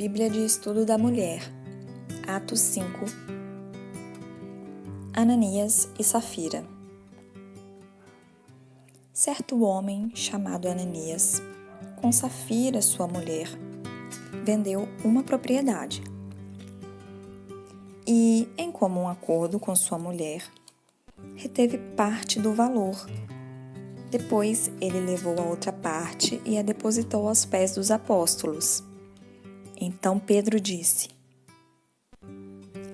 Bíblia de Estudo da Mulher, Atos 5, Ananias e Safira. Certo homem, chamado Ananias, com Safira, sua mulher, vendeu uma propriedade. E, em comum acordo com sua mulher, reteve parte do valor. Depois, ele levou a outra parte e a depositou aos pés dos apóstolos. Então Pedro disse: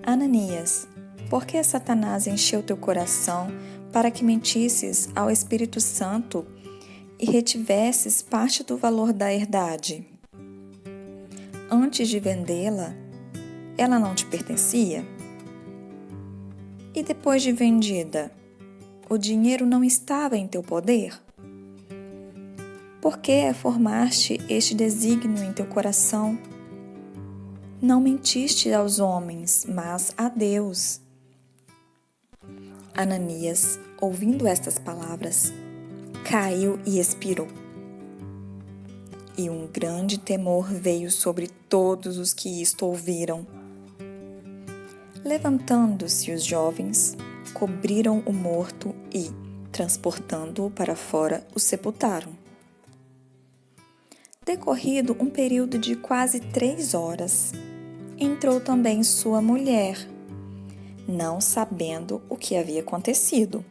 Ananias, por que Satanás encheu teu coração para que mentisses ao Espírito Santo e retivesses parte do valor da herdade? Antes de vendê-la, ela não te pertencia? E depois de vendida, o dinheiro não estava em teu poder? Por que formaste este desígnio em teu coração? Não mentiste aos homens, mas a Deus. Ananias, ouvindo estas palavras, caiu e expirou. E um grande temor veio sobre todos os que isto ouviram. Levantando-se os jovens, cobriram o morto e, transportando-o para fora, o sepultaram. Decorrido um período de quase 3 horas, entrou também sua mulher, não sabendo o que havia acontecido.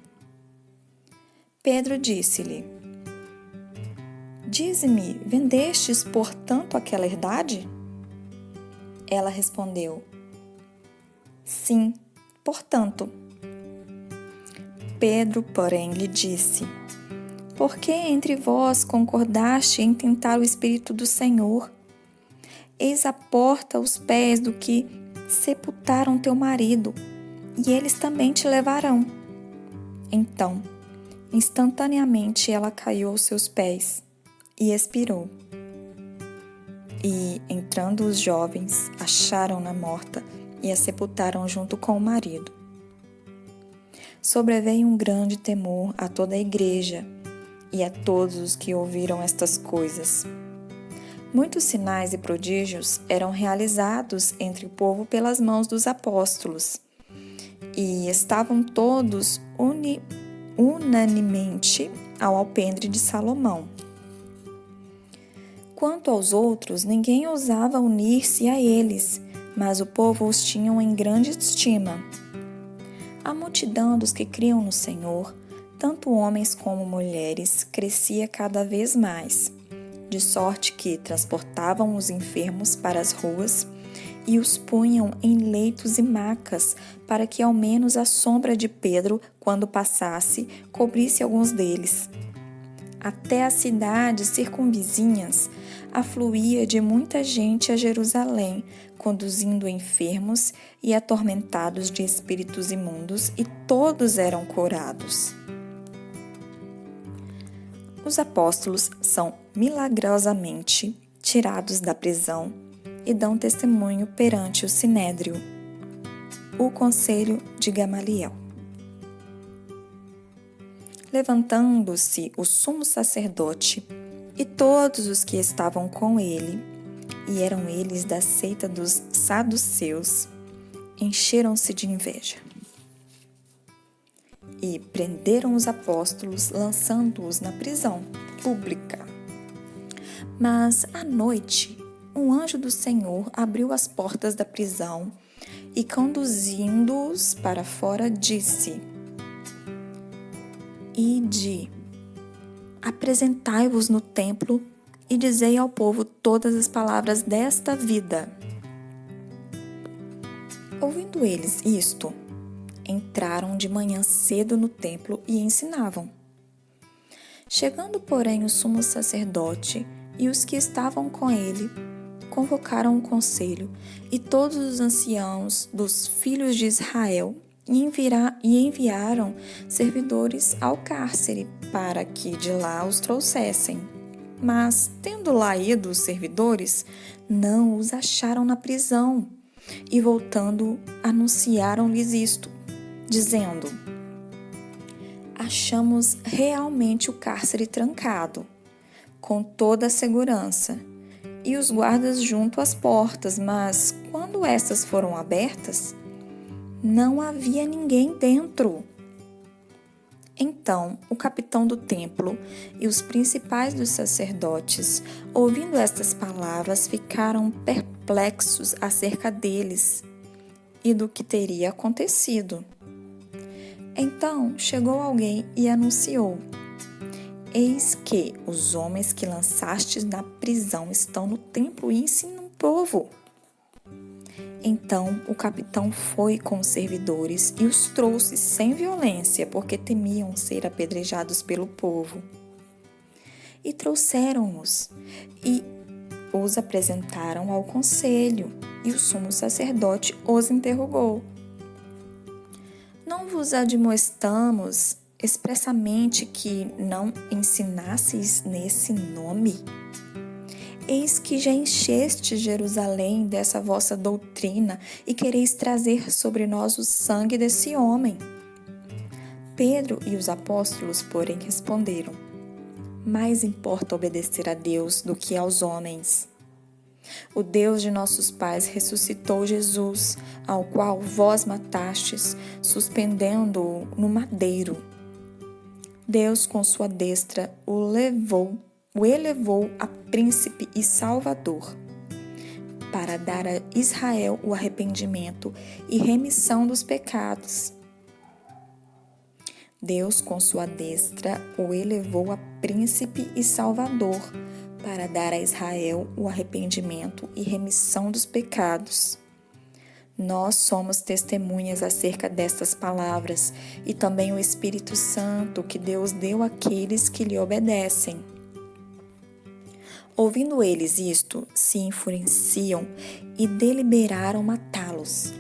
Pedro disse-lhe: Dize-me, vendestes, portanto, aquela herdade? Ela respondeu: Sim, portanto. Pedro, porém, lhe disse: Por que entre vós concordaste em tentar o Espírito do Senhor? Eis a porta aos pés do que sepultaram teu marido, e eles também te levarão. Então, instantaneamente ela caiu aos seus pés e expirou. E, entrando os jovens, acharam-na morta e a sepultaram junto com o marido. Sobreveio um grande temor a toda a igreja e a todos os que ouviram estas coisas. Muitos sinais e prodígios eram realizados entre o povo pelas mãos dos apóstolos, e estavam todos unanimemente ao alpendre de Salomão. Quanto aos outros, ninguém ousava unir-se a eles, mas o povo os tinha em grande estima. A multidão dos que criam no Senhor, tanto homens como mulheres, crescia cada vez mais, de sorte que transportavam os enfermos para as ruas e os punham em leitos e macas, para que ao menos a sombra de Pedro, quando passasse, cobrisse alguns deles. Até as cidades circunvizinhas afluía de muita gente a Jerusalém, conduzindo enfermos e atormentados de espíritos imundos, e todos eram curados. Os apóstolos são milagrosamente tirados da prisão e dão testemunho perante o Sinédrio, o conselho de Gamaliel. Levantando-se o sumo sacerdote e todos os que estavam com ele, e eram eles da seita dos saduceus, encheram-se de inveja. E prenderam os apóstolos, lançando-os na prisão pública. Mas, à noite, um anjo do Senhor abriu as portas da prisão e, conduzindo-os para fora, disse: Ide, apresentai-vos no templo e dizei ao povo todas as palavras desta vida. Ouvindo eles isto, entraram de manhã cedo no templo e ensinavam. Chegando, porém, o sumo sacerdote e os que estavam com ele, convocaram um conselho e todos os anciãos dos filhos de Israel e enviaram servidores ao cárcere para que de lá os trouxessem. Mas, tendo lá ido os servidores, não os acharam na prisão e, voltando, anunciaram-lhes isto, dizendo: Achamos realmente o cárcere trancado, com toda a segurança, e os guardas junto às portas, mas quando estas foram abertas, não havia ninguém dentro. Então, o capitão do templo e os principais dos sacerdotes, ouvindo estas palavras, ficaram perplexos acerca deles e do que teria acontecido. Então, chegou alguém e anunciou: Eis que os homens que lançastes na prisão estão no templo e ensinam o povo. Então o capitão foi com os servidores e os trouxe sem violência, porque temiam ser apedrejados pelo povo. E trouxeram-os e os apresentaram ao conselho, e o sumo sacerdote os interrogou: Não vos admoestamos expressamente que não ensinasseis nesse nome? Eis que já encheste Jerusalém dessa vossa doutrina e quereis trazer sobre nós o sangue desse homem. Pedro e os apóstolos, porém, responderam: Mais importa obedecer a Deus do que aos homens. O Deus de nossos pais ressuscitou Jesus, ao qual vós matastes, suspendendo-o no madeiro. Deus, com sua destra, o elevou a príncipe e salvador, para dar a Israel o arrependimento e remissão dos pecados. Deus, com sua destra, o elevou a príncipe e salvador, para dar a Israel o arrependimento e remissão dos pecados. Nós somos testemunhas acerca destas palavras e também o Espírito Santo que Deus deu àqueles que lhe obedecem. Ouvindo eles isto, se enfureciam e deliberaram matá-los.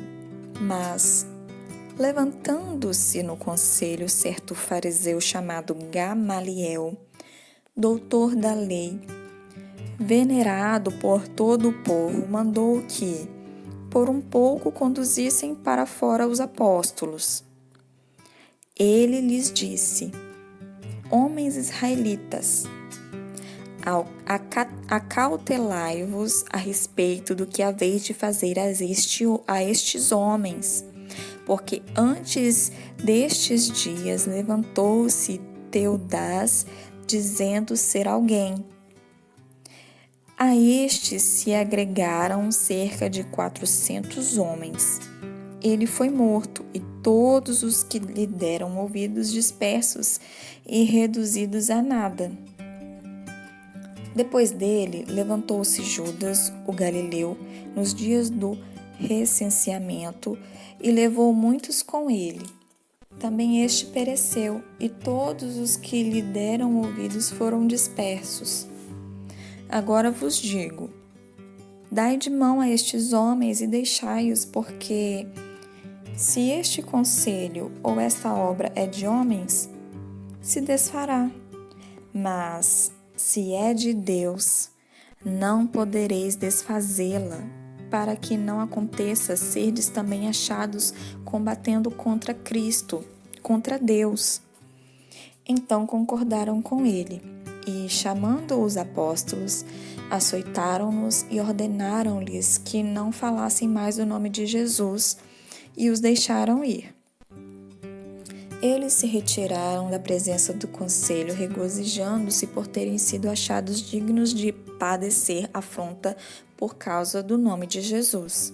Mas, levantando-se no conselho certo fariseu chamado Gamaliel, doutor da lei, venerado por todo o povo, mandou que, por um pouco, conduzissem para fora os apóstolos. Ele lhes disse: Homens israelitas, acautelai-vos a respeito do que haveis de fazer a estes homens, porque antes destes dias levantou-se Teudas, dizendo ser alguém. A estes se agregaram cerca de 400 homens. Ele foi morto, e todos os que lhe deram ouvidos dispersos e reduzidos a nada. Depois dele, levantou-se Judas, o Galileu, nos dias do recenseamento, e levou muitos com ele. Também este pereceu, e todos os que lhe deram ouvidos foram dispersos. Agora vos digo: dai de mão a estes homens e deixai-os, porque, se este conselho ou esta obra é de homens, se desfará. Mas, se é de Deus, não podereis desfazê-la, para que não aconteça serdes também achados combatendo contra Cristo, contra Deus. Então concordaram com ele, e, chamando os apóstolos, açoitaram-nos e ordenaram-lhes que não falassem mais o nome de Jesus, e os deixaram ir. Eles se retiraram da presença do conselho, regozijando-se por terem sido achados dignos de padecer afronta por causa do nome de Jesus.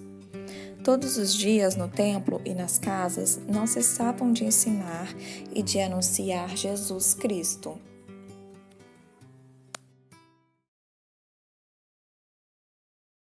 Todos os dias no templo e nas casas não cessavam de ensinar e de anunciar Jesus Cristo.